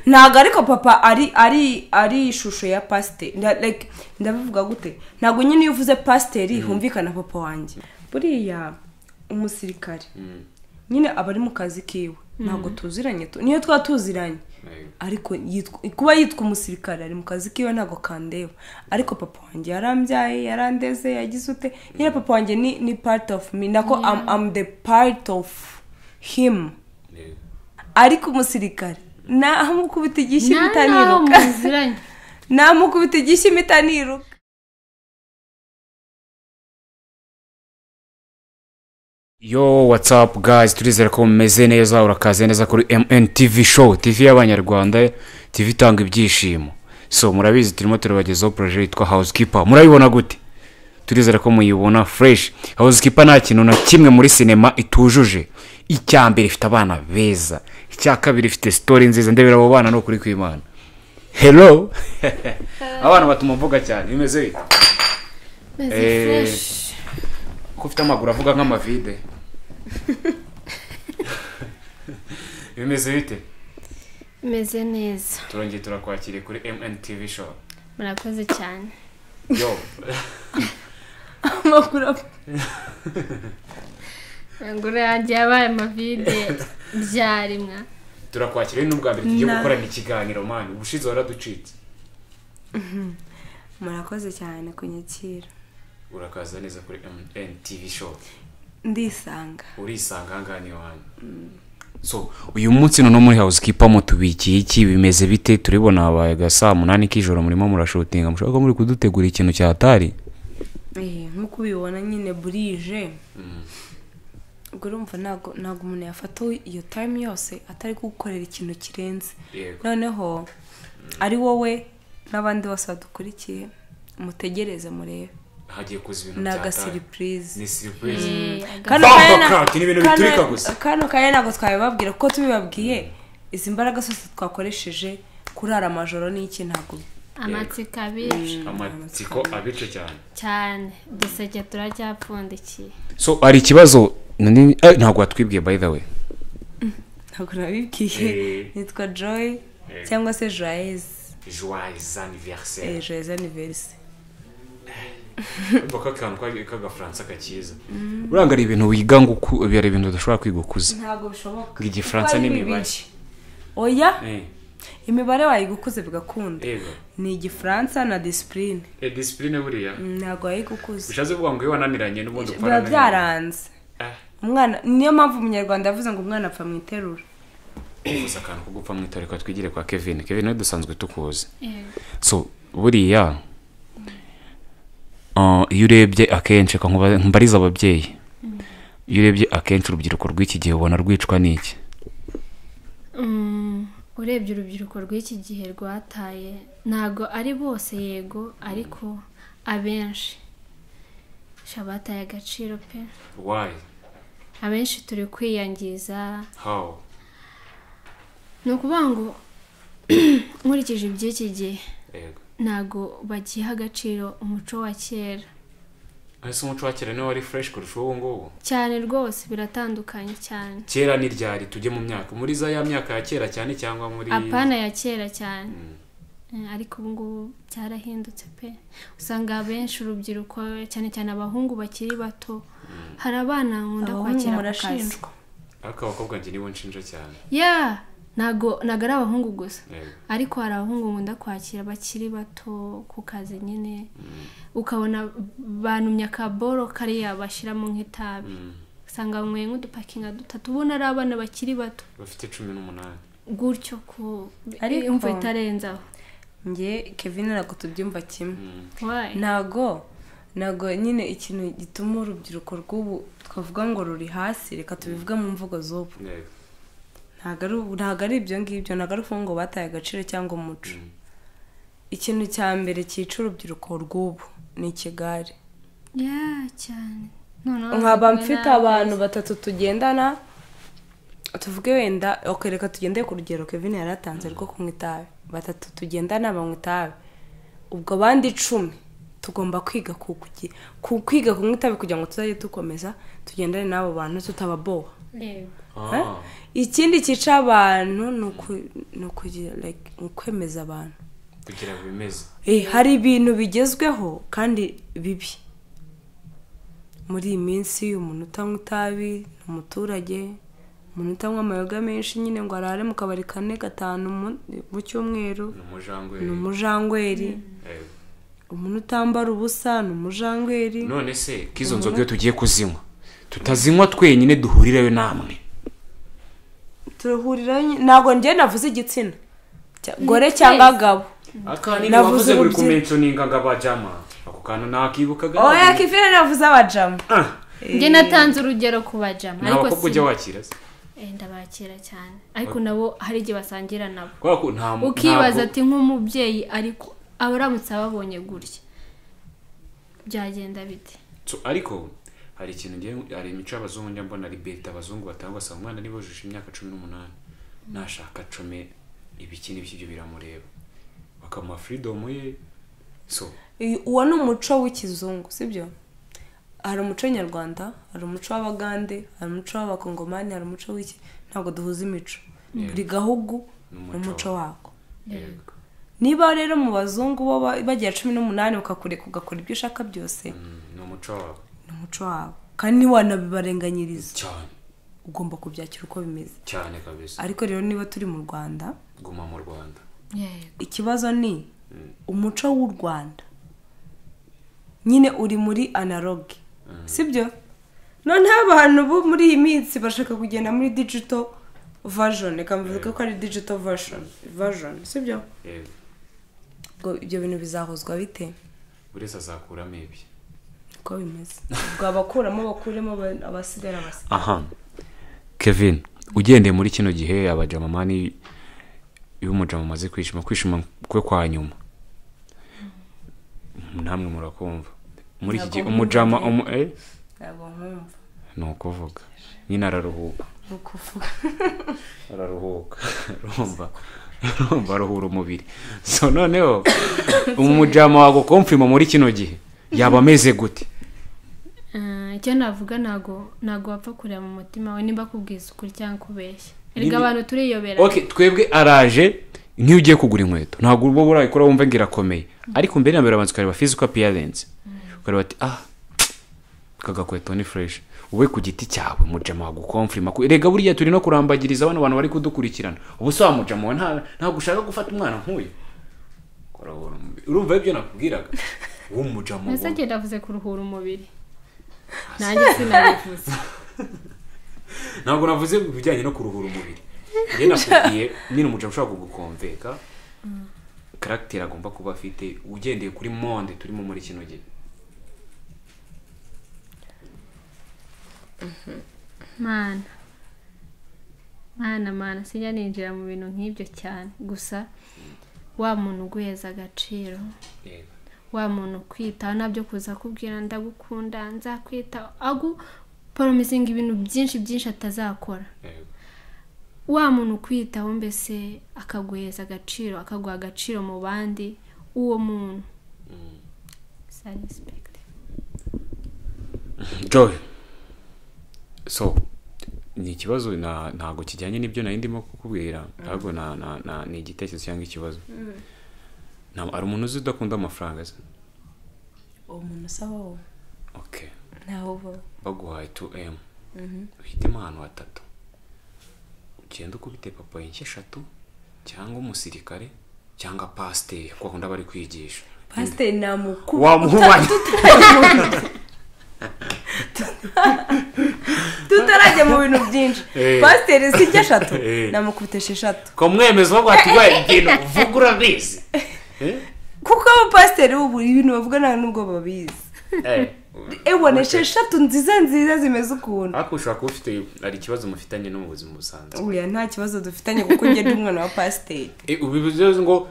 ntago ariko papa ari ishusho ya pasteur like ndabivuga gute ntago nyine iyo uvuze pasteur humvikana papa wanjye buriya umusirikare nyine abari mu kazi kiwe ntago tuziranye niyo twatuziranye ariko kuba yitwa umusirikare ari mu kazi kiwe ntago kandeba ariko papa wanjye yarambyaye yarandeze yagize ute nyine papa wanjye ni part of me nako I'm the part of him ariko umusirikare namukubita igishyi mitaniruka namukubita igishyi mitaniruka Yo, what's up guys? Turizera ko mumeze neza urakaze neza kuri MNTV show, TV y'abanyarwanda, TV itanga ibyishimo. So murabizi turimo turabagezaho project yitwa Housekeeper. Murayibona gute? Turizera ko muyibona fresh. Housekeeper nta kintu na kimwe muri cinema itujuje. Icyambere ifite abana beza, icya kabiri ifite story nziza ndebera abo bana no kuri kwimana. Hello. Abana batumvuga cyane bimeze fresh. Kufite amaguru avuga nk'amavide. Bimeze bite? Meze neza. Turongeye turakwakire kuri MNTV show. Murakoze cyane. Yo. Makuru. Ngure yagiye abaye amavide byarimwa. Turakwakire n'ubwa mbere tugiye gukora ikiganiro man. Ubushize waraducitse. Murakoze cyane kunyakira. Urakaza neza kuri MNTV show. Ndisanga. Urisanga ngani wanyu. So uyu munsi no muri Housekeeper mutubikiye iki bimeze bite turibona abaye gasa 8 k'ijoro murimo murashootinga mushaka muri kudutegura ikintu cyatari nkuko ubibona nyine burije urumva nago umuntu yafata iyo time yose atari gukorera ikintu kirenze noneho ari wowe n'abandi bose badukurikiye mutegereze murebe hagiye kuza ibintu naga surprise ni surprise kano kaya nago twabibabwira kuko tubibabwiye izi mbaraga zose twakoresheje kurara amajoro n'iki ntago amatsiko abice cyane duseke turacyapfundikiye so ari ikibazo ntago watwibwiye by the way ntago nabibwiye nitwa Joy cyangwa se Joyeuse anniversaire Boka kantu kaga Fransa kakiza. Uranga ari ibintu wiga ngo byari ibintu udashobora kwigukuza. Ntago bishoboka. Igifaransa n'imibare. Oya? Imibare wayigukuze bigakunda. Ni igifaransa na discipline. Discipline buriya. Ntago wayigukuze. Bishaze kuvuga ngo wananiranye n'ubundi ukora. Byaranze. Umwana niyo mpamvu umunyarwanda yavuze ngo umwana apfa mu iterura. Uza kantu kugupfa mu iterura twigire kwa Kevin. Kevin we dusanzwe tukuze. So buriya iyo urebye akenshi mbariza ababyeyi iyo urebye akenshi urubyiruko rw'iki gihe ubona rwicwa n'iki urebye urubyiruko rw'iki gihe rwataye ntago ari bose yego ariko abenshi shabataye agaciro pe why abenshi turi kwiyangiza how nukuvuga ngo nkurikije iby'iki gihe nago bagiha agaciro umuco wa kera ese umuco wa kera ni wari fresh kurusha uwo ngo cyane rwose biratandukanye cyane kera ni ryari tujye mu myaka muri za ya myaka ya kera cyane cyangwa muri apana ya kera cyane ariko ubu ngubu byarahindutse pe usanga benshi urubyiruko cyane cyane abahungu bakiri bato hari abana nkunda kwakira murashinjwa ariko abakobwa ngi nibo nshinja cyane nago ari abahungu gusa ariko hari abahungu nkunda kwakira bakiri bato ku kazi nyine ukabona banumya kaboro kariya bashyiramo nk'itabi usanga mwe nk'udupakinga dutatu ubona ari abana bakiri bato bafite 18 gutyo ko umva itarenzaho nge Kevin nako tubyumva kimwe nago nyine ikintu gituma urubyiruko rw'ubu twavuga ngo ruri hasi reka tubivuga mu mvugo z'ubu ntago ari ibyo ngibyo ntago ari ngo bataye agaciro cyangwa umuco ikintu cya mbere cyica urubyiruko rw'ubu ni ikigare cyane nkaba mfite abantu batatu tugendana tuvuge wenda reka tugendeye ku rugero Kevin yaratanze rwo kunywa itabi batatu tugendana banywa itabi ubwo abandi 10 tugomba kwiga kunywa itabi kugira ngo tuzajye dukomeza tugendane n'abo bantu tutababoha ikindi cyica abantu ni ukugira like ukwemeza abantu kugira bimeze hari ibintu bigezweho kandi bibi muri iyi minsi. Umuntu utanywa itabi ni umuturage, umuntu utanywa amayoga menshi nyine ngo arare mu kabari 4-5 mu cyumweru ni umujangweri, umuntu utambara ubusa ni umujangweri. none se kizo nzoga iyo tugiye kuzinywa tutazinywa twenyine duhurirayo namwe? Turahurirayo ntabwo njye navuze igitsina gore cyangwa gabo, akani navuze buri kumentioninga ngabajama ako kana nakibukaga. oya kifire navuze abajama. Nge natanze urugero ku bajama ariko ko kujya wakira se ndabakira cyane ariko nabo hari igihe basangira nabo nta ukibaza ati nk'umubyeyi ariko abaramutse ababonye gutya byagenda bite? ariko hari ikintu ngiye hari imico y'abazungu njya mbona libeta abazungu batanga basa umwana niba ujuje imyaka 18 nashaka come ibiki n'ibyo biramureba bakamuha freedom ye. So uwo ni umuco w'ikizungu sibyo? Hari umuco nyarwanda, hari umuco w'abagande, hari umuco w'abakongomani, hari umuco w'iki. Ntabwo duhuza imico, buri gahugu n'umuco wako. Niba rero mu bazungu bo bagiye 18 ukakureka ugakora ibyo ushaka byose n'umuco wabo, n'umuco wabo kandi wanabibarenganyiriza cyane, ugomba kubyakira uko bimeze cyane kabisa. Ariko rero niba turi mu Rwanda, guma mu Rwanda, ikibazo ni umuco w'u Rwanda nyine uri muri analog sibyo? None abantu bo muri iyi minsi bashaka kugenda muri digital version, ikamvuga ko ari digital version sibyo? Ngo ibyo bintu bizahozwa bite? Burese azakuramo ibi ko bimeze ubwo abakuramo bakuremo abasigara basi. Kevin, ugendeye muri kino gihe abajamamani y'umujama maze kwishima kwe kwa nyuma namwe murakumva muri iki gihe umujama ntabwo nkumva no kuvuga nyina araruhuka rumva ruhura umubiri. So noneho umujama wago confirm muri kino gihe yaba ameze gute? Icyo navuga nago wapfa kureba mu mutima we nimba kubwiza ukuri cyangwa kubeshya. Erega abantu turiyobera. Okay, twebwe araje nk'iyo ugiye kugura inkweto ntabwo ubo burayikora wumva ngira komeye, ariko mbere na mbere abanza ukareba physical appearance, ukareba ati kagakweto ni fresh. Uwe ku giti cyawe mujama wagukonfirma ko erega buriya turi no kurambagiriza abantu bari kudukurikirana. Ubu so mujama we ntabwo ushaka gufata umwana nkuye. Urumva ibyo nakubwiraga uwo mujama we nase ndavuze kuruhura umubiri nanjye sinabivuze. Ntabwo navuze bijyanye no kuruhura umubiri. Njye nakubwiye nyine umujama ushaka kugukonveka character agomba kuba afite ugendeye kuri monde turimo muri kino gihe. Mana sijya ninjira mu bintu nk'ibyo cyane, gusa wa muntu uguheza agaciro, wa muntu kwita nabyo kuza kubwira ndagukunda nzakwita promising ibintu byinshi atazakora. Wa muntu kwita wo mbese akaguheza agaciro, akaguha agaciro mu bandi, uwo muntu respect. Joy, so ni ikibazo ntago kijyanye n'ibyo nari ndimo kukubwira, ahubwo ni igitekerezo cyangwa ikibazo. Ari umuntu uzi udakunda amafaranga se? Umuntu usaba wowe. Okay. Ntaho baguhaye 2M. Uhite impano 3. Ugenda ukubite papa y'inshyi 3 cyangwa umusirikare cyangwa pasteur kwa kunda bari kwigisha. Pasteur namukuba. Wamuhubanye. Tutarajya mu bintu byinshi. Pasteur sijya 3 namukubiteshe 3. Ko mwemeza bavuga ati we ibintu vugura bizi. Kuko abo pasteur ubu ibintu bavuga nta nubwo babizi. Ewoneshe 3 nziza zimeze ukuntu. Ako ushaka ufite ari ikibazo mufitanye no mu buzima busanzwe. Uya nta kibazo dufitanye kuko nge ndi umwana wa pasteur. Ubivuze ngo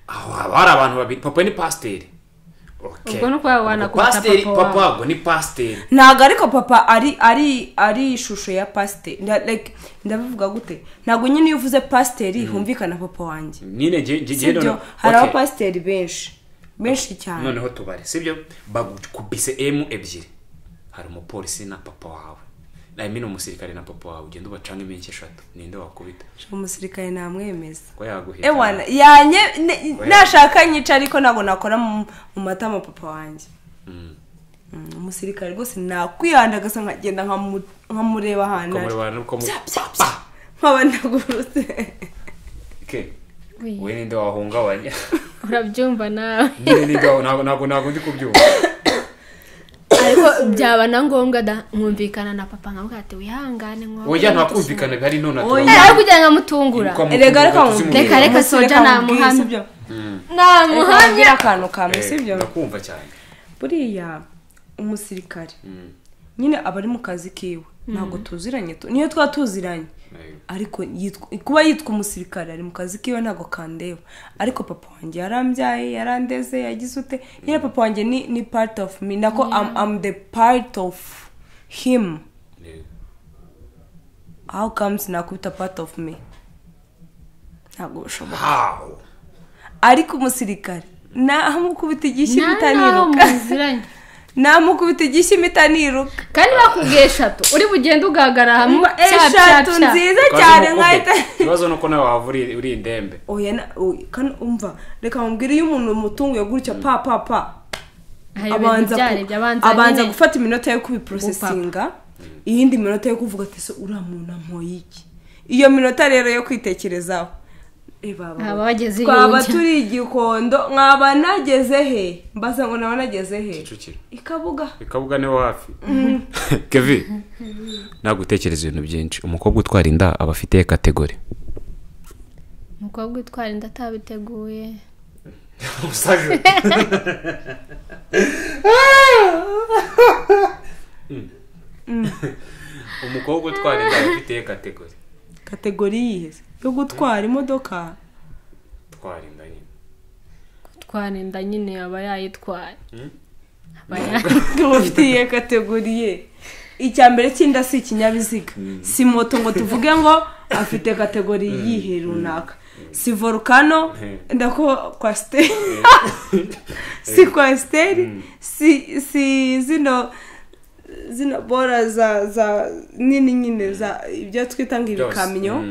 hari abantu babiri papa ni pasteur. Okay. Ubwo no kwa wana ko papa ni pasteur. Ntago ariko papa ari ishusho ya pasteur. Like ndabivuga gute? Ntago nyine iyo uvuze pasteur humvikana papa wanjye. Nyine je no. Hari aba pasteur benshi cyane. Noneho tubare sibyo bagukubise M2. Hari umupolisi na papa wawe. nayimena umusirikare na papa wawe ugenda ubacanga iminsi 3 ninde wakubita umusirikare namwemeza ko yaguhita ewana yanye nashaka nyica ariko nabo nakora mu matama papa wanjye umusirikare rwose nakwihandagaza nkagenda nkamureba hana nkabana gurutse we ninde wahungabanya urabyumva nawe ntabwo ndi kubyumva ariko byaba na ngombwa da mwumvikana na papa nkavuga ati wihangane nko oya ntakumvikana bari none ari kugira ngo mutungura reka soja namuhamya namuhamya akantu kamwe sibyo ndakumva cyane buriya umusirikare nyine abari mu kazi kiwe ntabwo tuziranye niyo twatuziranye ariko kuba yitwa umusirikare ari mu kazi kiwe ntabwo kandeba ariko papa wanjye yarambyaye yarandeze yagize ute nyine papa wanjye ni part of me nako I'm the part of him how comes Nakubita part of me ntabwo bishoboka ariko umusirikare namukubita igishyi bitaniruka namukubita igishyi mitaniruka kandi bakubwiye 3 uri bugenda ugagara hamwe 3 nziza cyane nkahita ikibazo nuko nawe wavuri uri indembe oya kan umva reka mumbwire iyo umuntu mutunguye gutya pa abanza gufata iminota yo kubiprocesinga iyindi minota yo kuvuga ati so uramuntu ampoyiki iyo minota rero yo kwitekerezaho twaba turi igikondo nkaba nageze he mbaza ngo naba nageze he ikabuga niho hafi Kevin nagutekereza ibintu byinshi umukobwa utwara inda aba afite kategori umukobwa utwara inda atabiteguye usaje umukobwa utwara inda afite kategori yihe yo gutwara imodoka twara inda nyine aba yayitwaye ufitiye kategori ye icyambere cy'inda si ikinyabiziga si moto ngo tuvuge ngo afite kategori yihe runaka si volcano ndako kwasteri si kwasteri si zino bora za nini nyine za ibyo twita ngo ibikamyo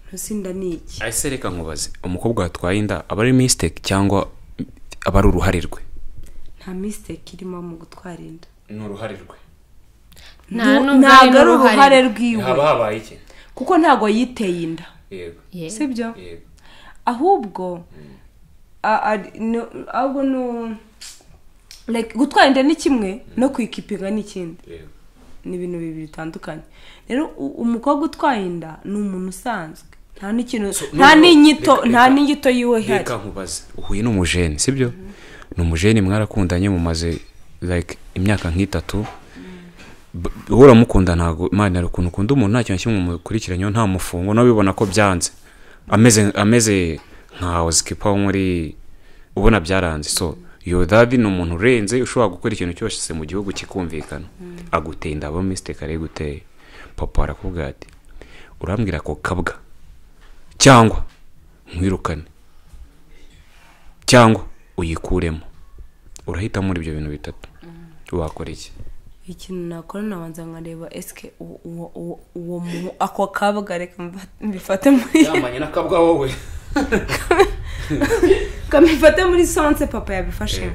ntusinda niki ahise reka nkubaze umukobwa watwaye inda aba ari mistake cyangwa aba ari uruhare rwe nta mistake irimo mu gutwara inda ni uruhare rwe ntabwo ari uruhare rwiwe haba habaye iki kuko ntabwo yiteye inda yego sibyo ahubwo no like gutwara inda ni kimwe no kwikipinga n'ikindi ni ibintu bibiri bitandukanye rero umukobwa utwaye inda ni umuntu usanzwe nta n'ikintu nta n'inyito yiwe hari reka nkubaze uhuye n'umujene sibyo ni umujene mwarakundanye mumaze like imyaka nk'itatu uhora mukunda ntago imana rukuntu ukunda umuntu nta kintu kimwe mukurikiranye nta mufungo no bibona ko byanze ameze nka skipa muri ubona byaranze so yo daddy no umuntu urenze ushobora gukora ikintu cyose mu gihugu kikumvikana aguteye indabo mistake ari guteye papa arakubwira ati urambwira ko kabwa cyangwa mwirukane cyangwa uyikuremo urahita muri ibyo bintu bitatu wakora iki ikintu nakora nabanza nkareba eske uwo muntu ako kabwa reka mbifate muri yamanye nakabwa wowe kamifate muri sanse papa yabifashe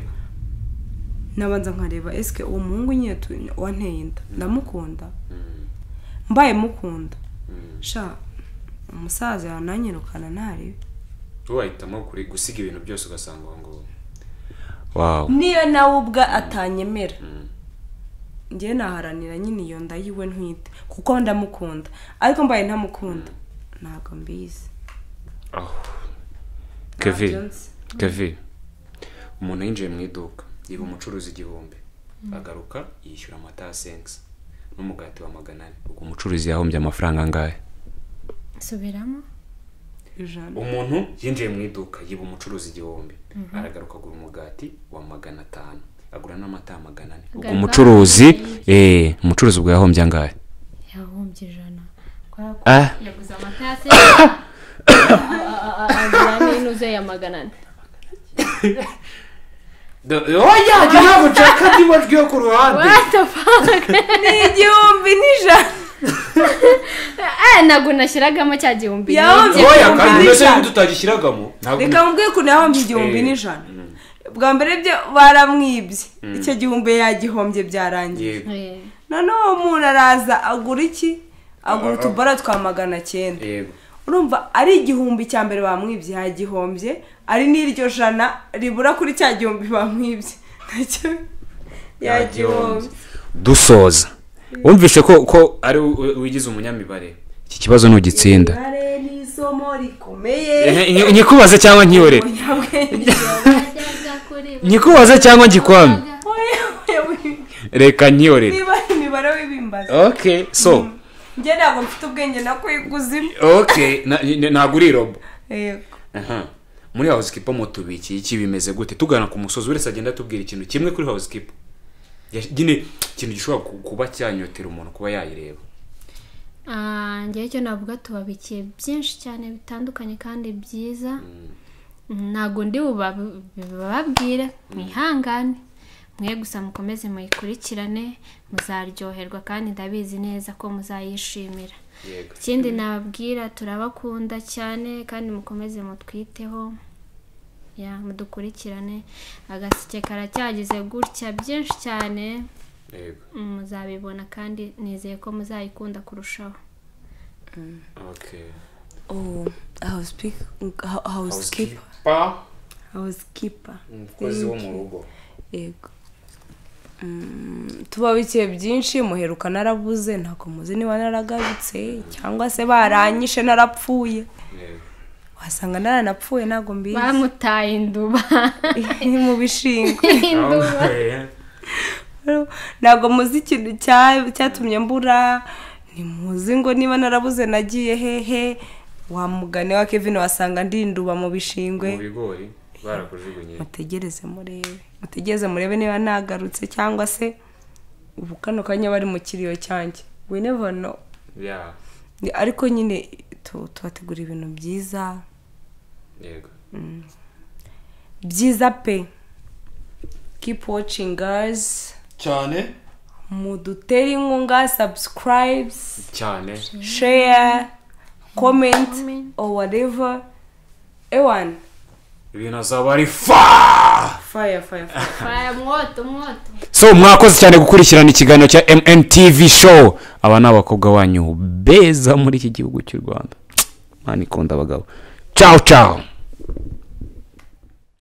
nabanza nkareba eske uwo muhungu nyine wanteye inda ndamukunda mbaye mukunda sha umusaza yananyirukana ntari wahitamo kuri gusiga ibintu byose ugasanga ngo wow niyo nawe ubwa atanyemera ngiye naharanira nyine iyo nda yiwe ntwite kuko ndamukunda ariko mbaye ntamukunda ntabwo mbizi Kevin umuntu yinjiye mu iduka yiba umucuruzi 1000 agaruka yishyura amata 5 n'umugati wa 400 ubwo umucuruzi yahombye amafaranga angahe subiramo umuntu yinjiye mu iduka yiba umucuruzi 1000 aragaruka agura umugati wa 500 agura n'amata 400 ubwo umucuruzi ubwo yahombye angahe yahombye 100 yaguze amata agura n'inuze ya 400 oya ntabwo nshaka andi majwi yo ku ruhande what the fuck ni 1,100 ntabwo nashyiragamo cya 1,000 oya kandi mbese tutagishyiragamo reka mubwiye ko nahombye 1,100 bwa mbere byo baramwibye icyo 1,000 yagihombye byarangiye noneho umuntu araza agura iki agura utubara twa 900 urumva ari 1,000 cya mbere bamwibye yagihombye ari n'iryo jana ribura kuri cya 1,000 bamwibye nacyo yagihombye dusoza wumvishe ko ari wigize umunyamibare iki kibazo ntugitsinda imibare ni isomo rikomeye nyikubaze cyangwa nkiyorere nyikubaze cyangwa ngikwame reka nkiyorere niba imibare wibimbaza okay so njye ntabwo mfite ubwenge nakwiguzimo okay ntabwo uri robo yego muri housekeeper mutubiki iki bimeze gute tugana ku musozi uretse agenda tubwira ikintu kimwe kuri housekeeper yagine ikintu gishobora kuba cyanyotera umuntu kuba yayireba njye cyo navuga tubabikiye byinshi cyane bitandukanye kandi byiza ntago ndi bababwire mwihangane mwe gusa mukomeze muyikurikirane muzaryoherwa kandi ndabizi neza ko muzayishimira ikindi nababwira turabakunda cyane kandi mukomeze mutwiteho mudukurikirane agaseke karacyagize gutya byinshi cyane muzabibona kandi nizeye ko muzayikunda kurushaho housekeeper umukozi wo mu rugo yego tubabikiye byinshi muheruka narabuze ntabwo muzi niba naragarutse cyangwa se baranyishe narapfuye wasanga naranapfuye ntabwo mbizi bamutaye induba mu bishingwe induba ntabwo muzi ikintu cyatumye mbura ntimuzi ngo niba narabuze nagiye hehe wa mugani wa Kevin wasanga ndinduba mu bishingwe mu bigori barakujugunye mutegereze murebe niba nagarutse cyangwa se ubu kano kanya bari mu kiriyo cyanjye we never know ariko nyine tubategura ibintu byiza yego byiza pe keep watching guys cyane mudutera inkunga subscribes cyane share comment or whatever ewan ibintu azaba ari fire moto so mwakoze cyane gukurikirana ikiganiro cya MNTV show aba ni abakobwa wanyu beza muri iki gihugu cy'u Rwanda mani ikunda abagabo ciao